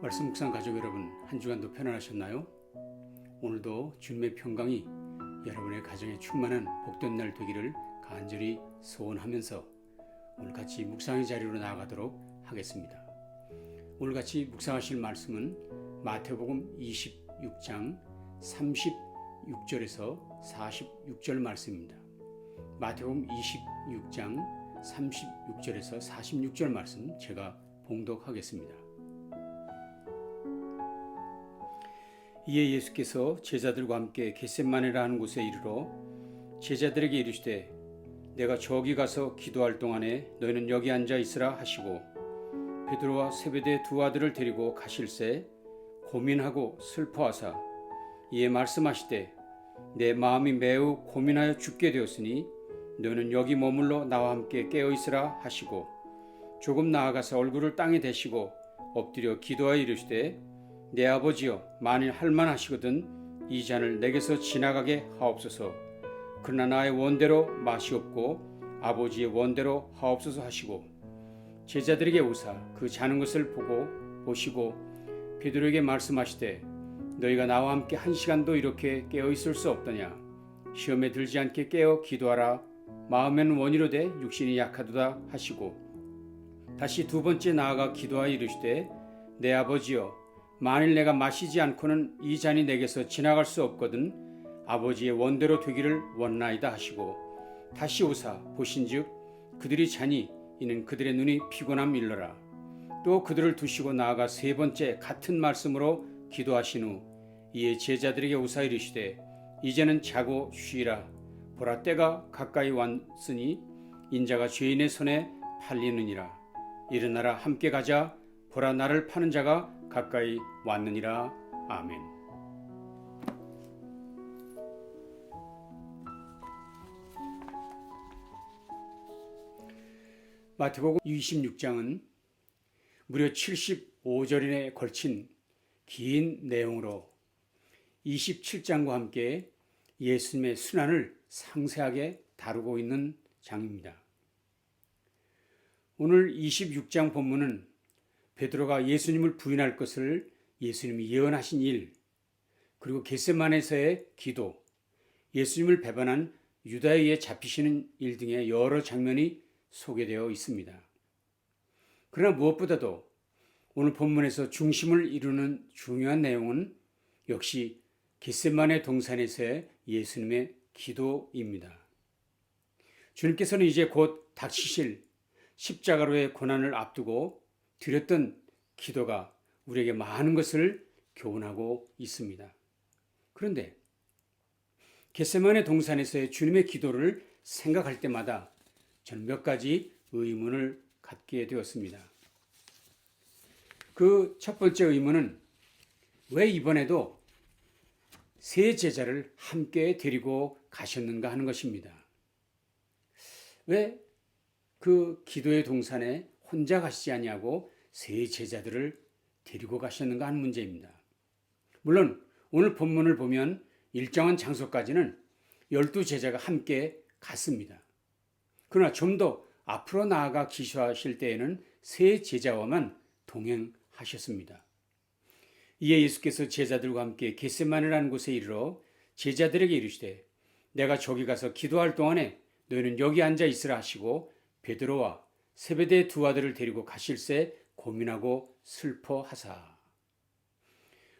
말씀 묵상 가족 여러분, 한 주간도 편안하셨나요? 오늘도 주님의 평강이 여러분의 가정에 충만한 복된 날 되기를 간절히 소원하면서 오늘 같이 묵상의 자리로 나아가도록 하겠습니다. 오늘 같이 묵상하실 말씀은 마태복음 26장 36절에서 46절 말씀입니다. 마태복음 26장 36절에서 46절 말씀 제가 봉독하겠습니다. 이에 예수께서 제자들과 함께 겟셋마네라 하는 곳에 이르러 제자들에게 이르시되 내가 저기 가서 기도할 동안에 너희는 여기 앉아 있으라 하시고 베드로와 세베대 두 아들을 데리고 가실새 고민하고 슬퍼하사 이에 말씀하시되 내 마음이 매우 고민하여 죽게 되었으니 너희는 여기 머물러 나와 함께 깨어 있으라 하시고 조금 나아가서 얼굴을 땅에 대시고 엎드려 기도하여 이르시되 내 아버지여 만일 할만하시거든 이 잔을 내게서 지나가게 하옵소서. 그러나 나의 원대로 마시옵고 아버지의 원대로 하옵소서 하시고 제자들에게 오사 그 자는 것을 보시고 베드로에게 말씀하시되 너희가 나와 함께 한 시간도 이렇게 깨어 있을 수 없더냐. 시험에 들지 않게 깨어 기도하라. 마음에는 원이로되 육신이 약하도다 하시고 다시 두 번째 나아가 기도하여 이르시되 내 아버지여 만일 내가 마시지 않고는 이 잔이 내게서 지나갈 수 없거든 아버지의 원대로 되기를 원나이다 하시고 다시 오사 보신즉 그들이 자니 이는 그들의 눈이 피곤함 일러라. 또 그들을 두시고 나아가 세 번째 같은 말씀으로 기도하신 후 이에 제자들에게 오사 이르시되 이제는 자고 쉬라. 보라 때가 가까이 왔으니 인자가 죄인의 손에 팔리느니라. 일어나라 함께 가자. 보라 나를 파는 자가 가까이 왔느니라. 아멘. 마태복음 26장은 무려 75절에 걸친 긴 내용으로 27장과 함께 예수님의 순환을 상세하게 다루고 있는 장입니다. 오늘 26장 본문은 베드로가 예수님을 부인할 것을 예수님이 예언하신 일, 그리고 겟셋마네에서의 기도, 예수님을 배반한 유다에 의해 잡히시는 일 등의 여러 장면이 소개되어 있습니다. 그러나 무엇보다도 오늘 본문에서 중심을 이루는 중요한 내용은 역시 겟셋마네 동산에서의 예수님의 기도입니다. 주님께서는 이제 곧 닥치실 십자가로의 고난을 앞두고 드렸던 기도가 우리에게 많은 것을 교훈하고 있습니다. 그런데 겟셋마네 동산에서의 주님의 기도를 생각할 때마다 저는 몇 가지 의문을 갖게 되었습니다. 그 첫 번째 의문은 왜 이번에도 세 제자를 함께 데리고 가셨는가 하는 것입니다. 왜 그 기도의 동산에 혼자 가시지 아니하고 세 제자들을 데리고 가셨는가 하는 문제입니다. 물론 오늘 본문을 보면 일정한 장소까지는 12제자가 함께 갔습니다. 그러나 좀 더 앞으로 나아가 기도하실 때에는 세 제자와만 동행하셨습니다. 이에 예수께서 제자들과 함께 겟셋마네라는 곳에 이르러 제자들에게 이르시되 내가 저기 가서 기도할 동안에 너희는 여기 앉아 있으라 하시고 베드로와 세베대 두 아들을 데리고 가실새 고민하고 슬퍼하사.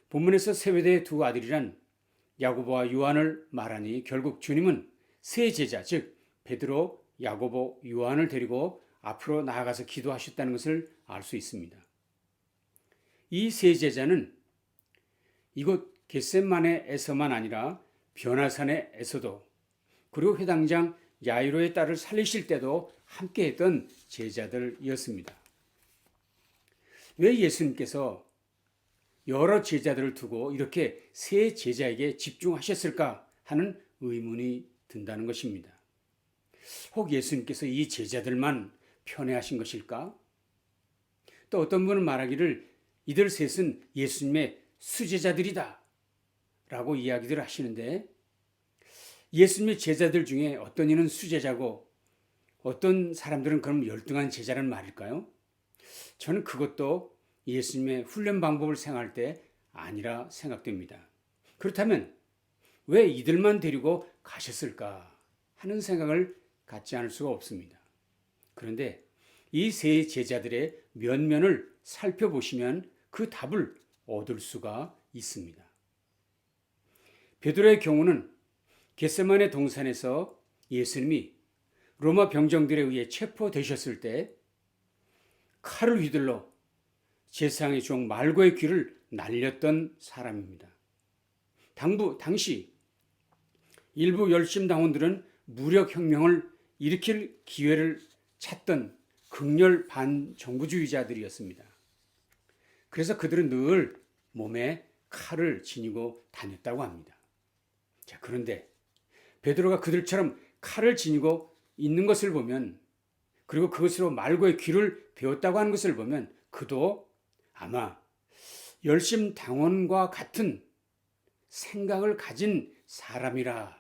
본문에서 세베대의 두 아들이란 야고보와 요한을 말하니 결국 주님은 세 제자, 즉 베드로, 야고보, 요한을 데리고 앞으로 나아가서 기도하셨다는 것을 알 수 있습니다. 이 세 제자는 이곳 겟셋마네에서만 아니라 변화산에서도 그리고 회당장 야이로의 딸을 살리실 때도 함께했던 제자들이었습니다. 왜 예수님께서 여러 제자들을 두고 이렇게 세 제자에게 집중하셨을까 하는 의문이 든다는 것입니다. 혹 예수님께서 이 제자들만 편애하신 것일까? 또 어떤 분은 말하기를 이들 셋은 예수님의 수제자들이다 라고 이야기들 하시는데 예수님의 제자들 중에 어떤 이는 수제자고 어떤 사람들은 그럼 열등한 제자란 말일까요? 저는 그것도 예수님의 훈련 방법을 생각할 때 아니라 생각됩니다. 그렇다면 왜 이들만 데리고 가셨을까 하는 생각을 갖지 않을 수가 없습니다. 그런데 이 세 제자들의 면면을 살펴보시면 그 답을 얻을 수가 있습니다. 베드로의 경우는 겟세마네 동산에서 예수님이 로마 병정들에 의해 체포되셨을 때 칼을 휘둘러 제사장의 종 말고의 귀를 날렸던 사람입니다. 당시 일부 열심 당원들은 무력혁명을 일으킬 기회를 찾던 극렬 반정부주의자들이었습니다. 그래서 그들은 늘 몸에 칼을 지니고 다녔다고 합니다. 자, 그런데 베드로가 그들처럼 칼을 지니고 있는 것을 보면, 그리고 그것으로 말고의 귀를 배웠다고 하는 것을 보면 그도 아마 열심 당원과 같은 생각을 가진 사람이라,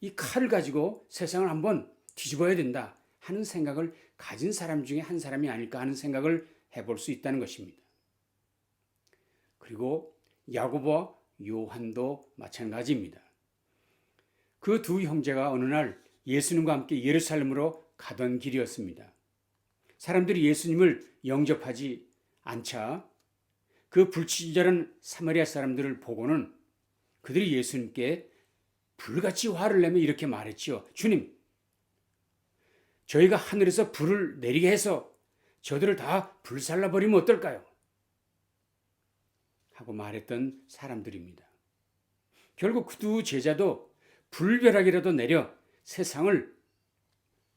이 칼을 가지고 세상을 한번 뒤집어야 된다 하는 생각을 가진 사람 중에 한 사람이 아닐까 하는 생각을 해볼 수 있다는 것입니다. 그리고 야고보와 요한도 마찬가지입니다. 그 두 형제가 어느 날 예수님과 함께 예루살렘으로 가던 길이었습니다. 사람들이 예수님을 영접하지 않자 그 불친절한 사마리아 사람들을 보고는 그들이 예수님께 불같이 화를 내며 이렇게 말했지요. 주님, 저희가 하늘에서 불을 내리게 해서 저들을 다 불살라버리면 어떨까요? 하고 말했던 사람들입니다. 결국 그 두 제자도 불벼락이라도 내려 세상을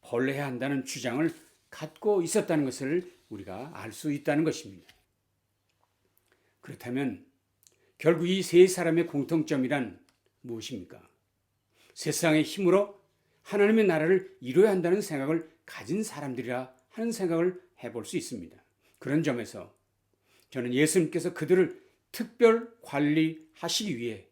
벌레해야 한다는 주장을 갖고 있었다는 것을 우리가 알 수 있다는 것입니다. 그렇다면 결국 이 세 사람의 공통점이란 무엇입니까? 세상의 힘으로 하나님의 나라를 이루어야 한다는 생각을 가진 사람들이라 하는 생각을 해볼 수 있습니다. 그런 점에서 저는 예수님께서 그들을 특별 관리하시기 위해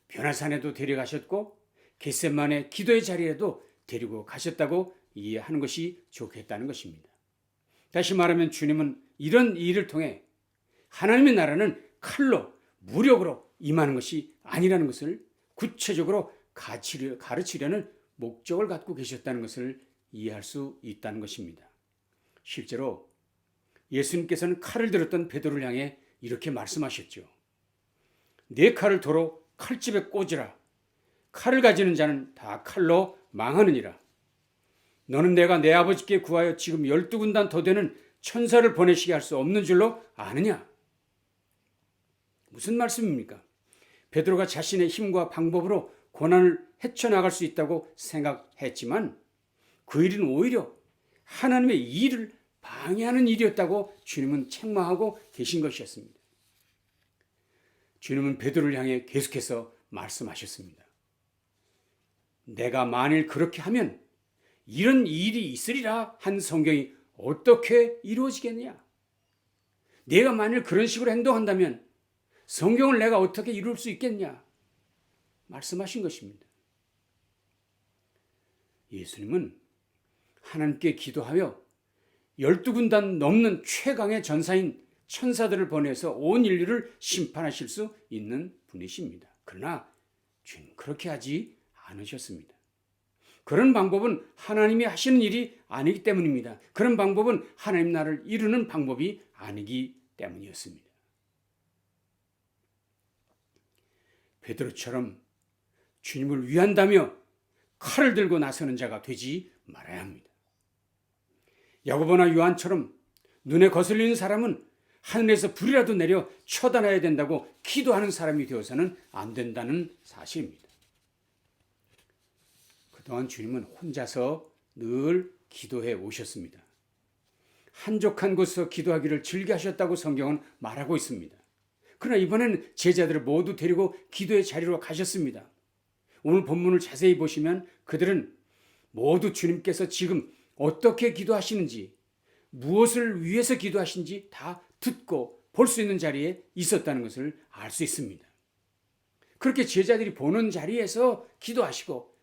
변화산에도 데려가셨고 겟세마네 기도의 자리에도 데리고 가셨다고 이해하는 것이 좋겠다는 것입니다. 다시 말하면 주님은 이런 일을 통해 하나님의 나라는 칼로 무력으로 임하는 것이 아니라는 것을 구체적으로 가르치려는 목적을 갖고 계셨다는 것을 이해할 수 있다는 것입니다. 실제로 예수님께서는 칼을 들었던 베드로를 향해 이렇게 말씀하셨죠. 내 칼을 도로 칼집에 꽂으라. 칼을 가지는 자는 다 칼로 망하느니라. 너는 내가 내 아버지께 구하여 지금 12군단 더 되는 천사를 보내시게 할 수 없는 줄로 아느냐? 무슨 말씀입니까? 베드로가 자신의 힘과 방법으로 고난을 헤쳐나갈 수 있다고 생각했지만 그 일은 오히려 하나님의 일을 방해하는 일이었다고 주님은 책망하고 계신 것이었습니다. 주님은 베드로를 향해 계속해서 말씀하셨습니다. 내가 만일 그렇게 하면 이런 일이 있으리라 한 성경이 어떻게 이루어지겠냐? 내가 만일 그런 식으로 행동한다면 성경을 내가 어떻게 이룰 수 있겠냐? 말씀하신 것입니다. 예수님은 하나님께 기도하여 12군단 넘는 최강의 전사인 천사들을 보내서 온 인류를 심판하실 수 있는 분이십니다. 그러나 주님 그렇게 하지 않으셨습니다. 그런 방법은 하나님이 하시는 일이 아니기 때문입니다. 그런 방법은 하나님 나라를 이루는 방법이 아니기 때문이었습니다. 베드로처럼 주님을 위한다며 칼을 들고 나서는 자가 되지 말아야 합니다. 야고보나 요한처럼 눈에 거슬리는 사람은 하늘에서 불이라도 내려 쳐다놔야 된다고 기도하는 사람이 되어서는 안 된다는 사실입니다. 그동안 주님은 혼자서 늘 기도해 오셨습니다. 한적한 곳에서 기도하기를 즐겨하셨다고 성경은 말하고 있습니다. 그러나 이번에는 제자들을 모두 데리고 기도의 자리로 가셨습니다. 오늘 본문을 자세히 보시면 그들은 모두 주님께서 지금 어떻게 기도하시는지, 무엇을 위해서 기도하시는지 다 듣고 볼 수 있는 자리에 있었다는 것을 알 수 있습니다. 그렇게 제자들이 보는 자리에서 기도하시고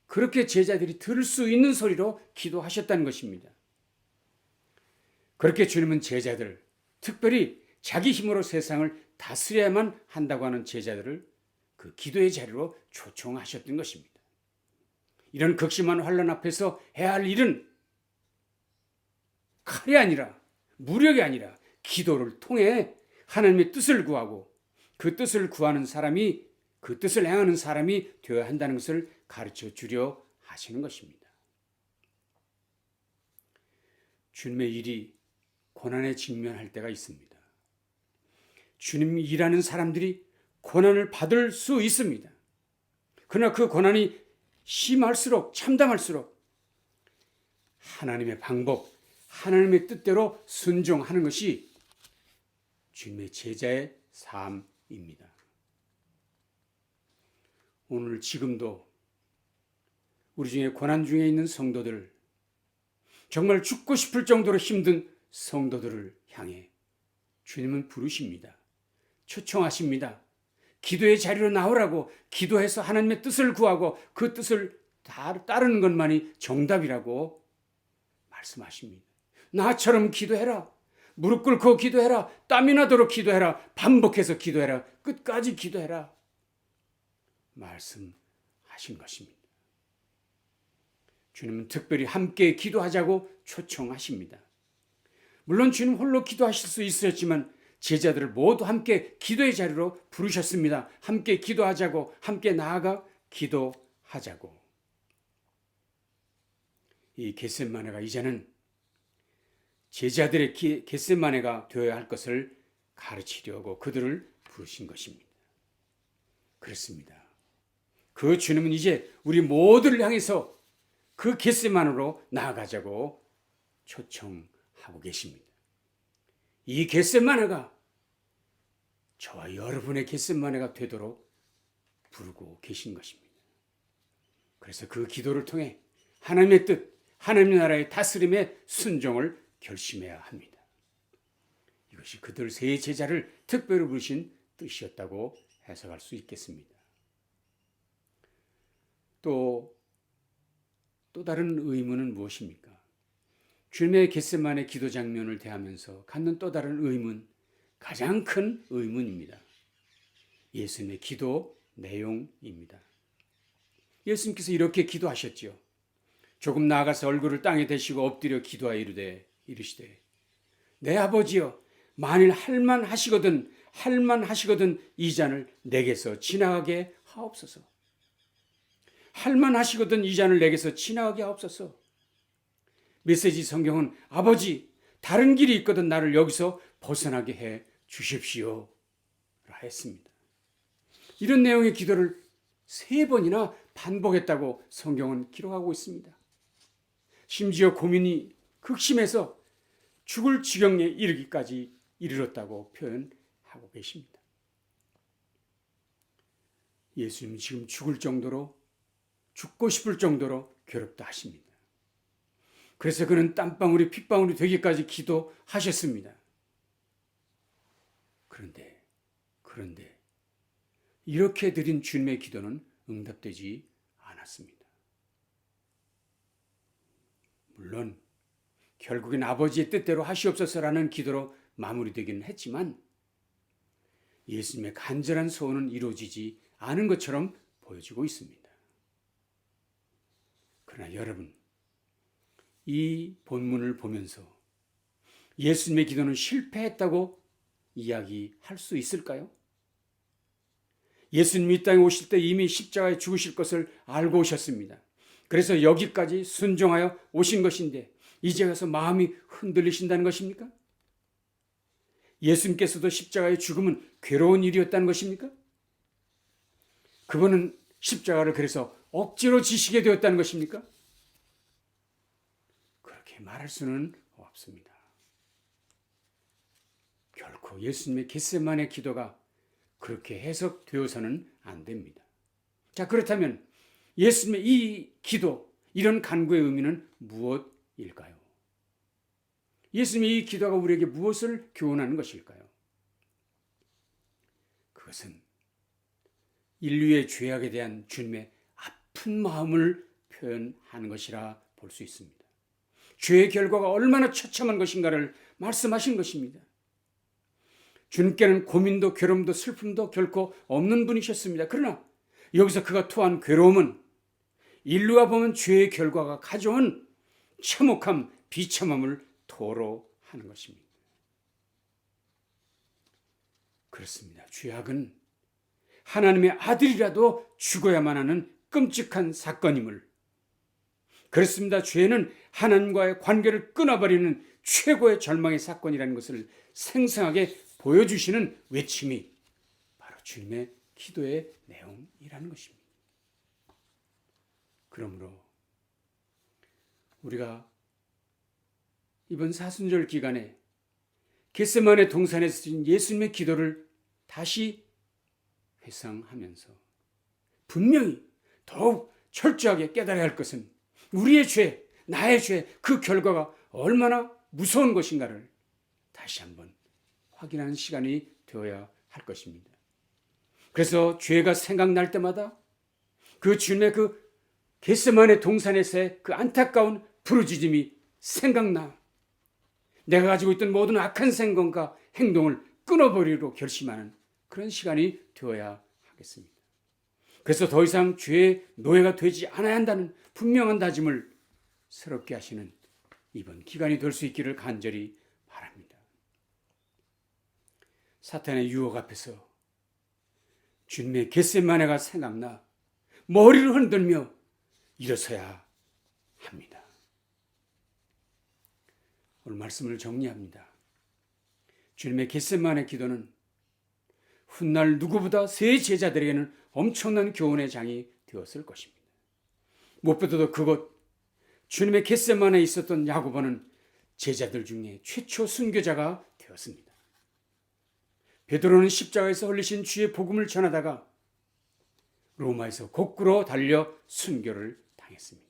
그렇게 제자들이 들을 수 있는 소리로 기도하셨다는 것입니다. 그렇게 주님은 제자들, 특별히 자기 힘으로 세상을 다스려야만 한다고 하는 제자들을 그 기도의 자리로 초청하셨던 것입니다. 이런 극심한 환난 앞에서 해야 할 일은 칼이 아니라, 무력이 아니라 기도를 통해 하나님의 뜻을 구하고 그 뜻을 구하는 사람이, 그 뜻을 행하는 사람이 되어야 한다는 것을 가르쳐 주려 하시는 것입니다. 주님의 일이 고난에 직면할 때가 있습니다. 주님 일하는 사람들이 고난을 받을 수 있습니다. 그러나 그 고난이 심할수록, 참담할수록 하나님의 방법, 하나님의 뜻대로 순종하는 것이 주님의 제자의 삶입니다. 오늘 지금도 우리 중에 고난 중에 있는 성도들, 정말 죽고 싶을 정도로 힘든 성도들을 향해 주님은 부르십니다. 초청하십니다. 기도의 자리로 나오라고, 기도해서 하나님의 뜻을 구하고 그 뜻을 따르는 것만이 정답이라고 말씀하십니다. 나처럼 기도해라. 무릎 꿇고 기도해라. 땀이 나도록 기도해라. 반복해서 기도해라. 끝까지 기도해라. 말씀하신 것입니다. 주님은 특별히 함께 기도하자고 초청하십니다. 물론 주님 홀로 기도하실 수 있었지만 제자들을 모두 함께 기도의 자리로 부르셨습니다. 함께 기도하자고, 함께 나아가 기도하자고. 이 겟세마네가 이제는 제자들의 겟세마네가 되어야 할 것을 가르치려고 그들을 부르신 것입니다. 그렇습니다. 그 주님은 이제 우리 모두를 향해서 그 겟세마네로 나아가자고 초청하고 계십니다. 이 겟세마네가 저와 여러분의 겟세마네가 되도록 부르고 계신 것입니다. 그래서 그 기도를 통해 하나님의 뜻, 하나님의 나라의 다스림의 순종을 결심해야 합니다. 이것이 그들 세 제자를 특별히 부르신 뜻이었다고 해석할 수 있겠습니다. 또 다른 의문은 무엇입니까? 주님의 겟세마네 기도 장면을 대하면서 갖는 또 다른 의문, 가장 큰 의문입니다. 예수님의 기도 내용입니다. 예수님께서 이렇게 기도하셨지요. 조금 나아가서 얼굴을 땅에 대시고 엎드려 기도하여 이르시되 내 아버지여, 만일 할만하시거든 이 잔을 내게서 지나가게 하옵소서. 할만하시거든 이 잔을 내게서 지나가게 하옵소서. 메시지 성경은 아버지, 다른 길이 있거든 나를 여기서 벗어나게 해 주십시오 라 했습니다. 이런 내용의 기도를 3번이나 반복했다고 성경은 기록하고 있습니다. 심지어 고민이 극심해서 죽을 지경에 이르기까지 이르렀다고 표현하고 계십니다. 예수님은 지금 죽고 싶을 정도로 괴롭다 하십니다. 그래서 그는 땀방울이 핏방울이 되기까지 기도하셨습니다. 그런데 이렇게 드린 주님의 기도는 응답되지 않았습니다. 물론 결국엔 아버지의 뜻대로 하시옵소서라는 기도로 마무리되기는 했지만 예수님의 간절한 소원은 이루어지지 않은 것처럼 보여지고 있습니다. 그러나 여러분, 이 본문을 보면서 예수님의 기도는 실패했다고 이야기할 수 있을까요? 예수님이 이 땅에 오실 때 이미 십자가에 죽으실 것을 알고 오셨습니다. 그래서 여기까지 순종하여 오신 것인데 이제 와서 마음이 흔들리신다는 것입니까? 예수님께서도 십자가의 죽음은 괴로운 일이었다는 것입니까? 그분은 십자가를 그래서 억지로 지시게 되었다는 것입니까? 그렇게 말할 수는 없습니다. 결코 예수님의 겟세마네 기도가 그렇게 해석되어서는 안 됩니다. 자, 그렇다면 예수님의 이 기도, 이런 간구의 의미는 무엇일까요? 예수님의 이 기도가 우리에게 무엇을 교훈하는 것일까요? 그것은 인류의 죄악에 대한 주님의 아픈 마음을 표현하는 것이라 볼 수 있습니다. 죄의 결과가 얼마나 처참한 것인가를 말씀하신 것입니다. 주님께는 고민도 괴로움도 슬픔도 결코 없는 분이셨습니다. 그러나 여기서 그가 토한 괴로움은 인류가 보면 죄의 결과가 가져온 참혹함, 비참함을 토로하는 것입니다. 그렇습니다. 죄악은 하나님의 아들이라도 죽어야만 하는 끔찍한 사건임을, 그렇습니다. 죄는 하나님과의 관계를 끊어버리는 최고의 절망의 사건이라는 것을 생생하게 보여주시는 외침이 바로 주님의 기도의 내용이라는 것입니다. 그러므로 우리가 이번 사순절 기간에 겟세마네 동산에서 드린 예수님의 기도를 다시 회상하면서 분명히 더욱 철저하게 깨달아야 할 것은 우리의 죄, 나의 죄, 그 결과가 얼마나 무서운 것인가를 다시 한번 확인하는 시간이 되어야 할 것입니다. 그래서 죄가 생각날 때마다 그 주님의 그 겟세마네 동산에서의 그 안타까운 부르짖음이 생각나 내가 가지고 있던 모든 악한 생각과 행동을 끊어버리기로 결심하는 그런 시간이 되어야 하겠습니다. 그래서 더 이상 죄의 노예가 되지 않아야 한다는 분명한 다짐을 새롭게 하시는 이번 기간이 될 수 있기를 간절히 바랍니다. 사탄의 유혹 앞에서 주님의 겟세마네가 생각나 머리를 흔들며 일어서야 합니다. 오늘 말씀을 정리합니다. 주님의 겟세마네 기도는 훗날 누구보다 세 제자들에게는 엄청난 교훈의 장이 되었을 것입니다. 무엇보다도 그곳 주님의 겟세마네에 있었던 야고보는 제자들 중에 최초 순교자가 되었습니다. 베드로는 십자가에서 흘리신 주의 복음을 전하다가 로마에서 거꾸로 달려 순교를 당했습니다.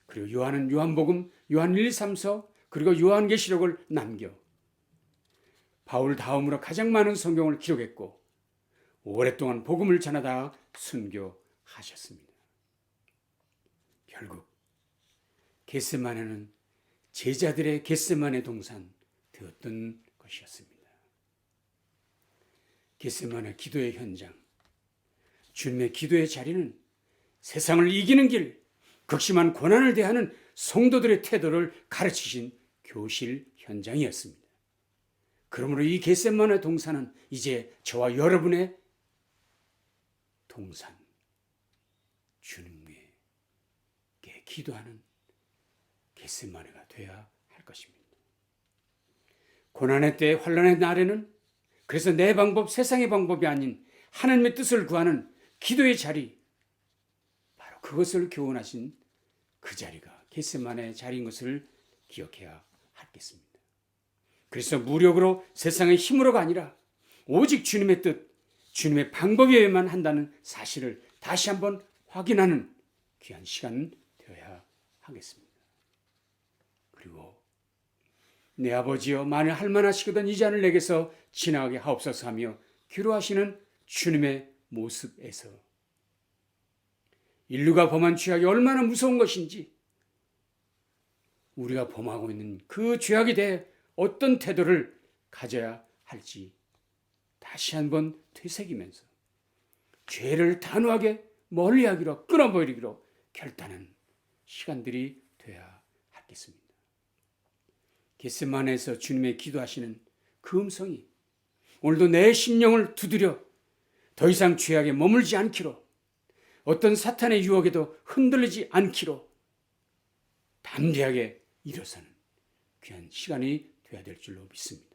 그리고 요한은 요한복음, 요한 1, 3서 그리고 요한계시록을 남겨 바울 다음으로 가장 많은 성경을 기록했고 오랫동안 복음을 전하다 순교하셨습니다. 결국 겟세마네는 제자들의 겟세마네 동산 되었던 것이었습니다. 겟세마네 기도의 현장, 주님의 기도의 자리는 세상을 이기는 길, 극심한 고난을 대하는 성도들의 태도를 가르치신 교실 현장이었습니다. 그러므로 이 겟세마네 동산은 이제 저와 여러분의 동산, 주님께 기도하는 겟세마네가 되어야 할 것입니다. 고난의 때, 환난의 날에는 그래서 내 방법, 세상의 방법이 아닌 하나님의 뜻을 구하는 기도의 자리, 바로 그것을 교훈하신 그 자리가 겟세마네 자리인 것을 기억해야 하겠습니다. 그래서 무력으로 세상의 힘으로가 아니라 오직 주님의 뜻, 주님의 방법에 의해만 한다는 사실을 다시 한번 확인하는 귀한 시간 되어야 하겠습니다. 그리고 내 아버지여 만일 할만하시거든 이 잔을 내게서 지나가게 하옵소서 하며 기도하시는 주님의 모습에서 인류가 범한 죄악이 얼마나 무서운 것인지, 우리가 범하고 있는 그 죄악에 대해 어떤 태도를 가져야 할지 다시 한번 되새기면서 죄를 단호하게 멀리하기로, 끊어버리기로 결단한 시간들이 되어야 하겠습니다. 겟세마네에서 주님의 기도하시는 그 음성이 오늘도 내 심령을 두드려 더 이상 죄악에 머물지 않기로, 어떤 사탄의 유혹에도 흔들리지 않기로 담대하게 일어서는 귀한 시간이 되어야 될 줄로 믿습니다.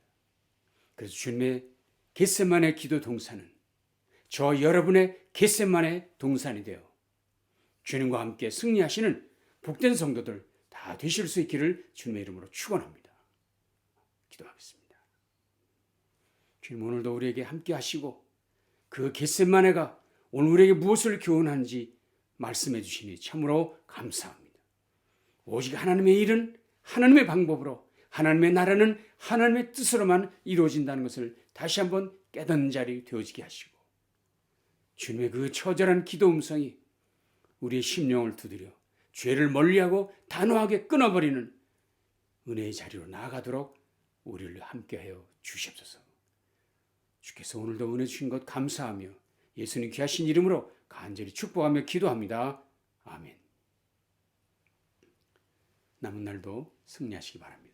그래서 주님의 겟세마네 기도 동산은 저 여러분의 겟세마네 동산이 되어 주님과 함께 승리하시는 복된 성도들 다 되실 수 있기를 주님의 이름으로 축원합니다. 기도하겠습니다. 주님, 오늘도 우리에게 함께 하시고 그 겟세마네가 오늘 우리에게 무엇을 교훈하는지 말씀해 주시니 참으로 감사합니다. 오직 하나님의 일은 하나님의 방법으로, 하나님의 나라는 하나님의 뜻으로만 이루어진다는 것을 다시 한번 깨닫는 자리 되어지게 하시고, 주님의 그 처절한 기도 음성이 우리의 심령을 두드려 죄를 멀리하고 단호하게 끊어버리는 은혜의 자리로 나아가도록 우리를 함께하여 주시옵소서. 주께서 오늘도 은혜 주신 것 감사하며 예수님 귀하신 이름으로 간절히 축복하며 기도합니다. 아멘. 남은 날도 승리하시기 바랍니다.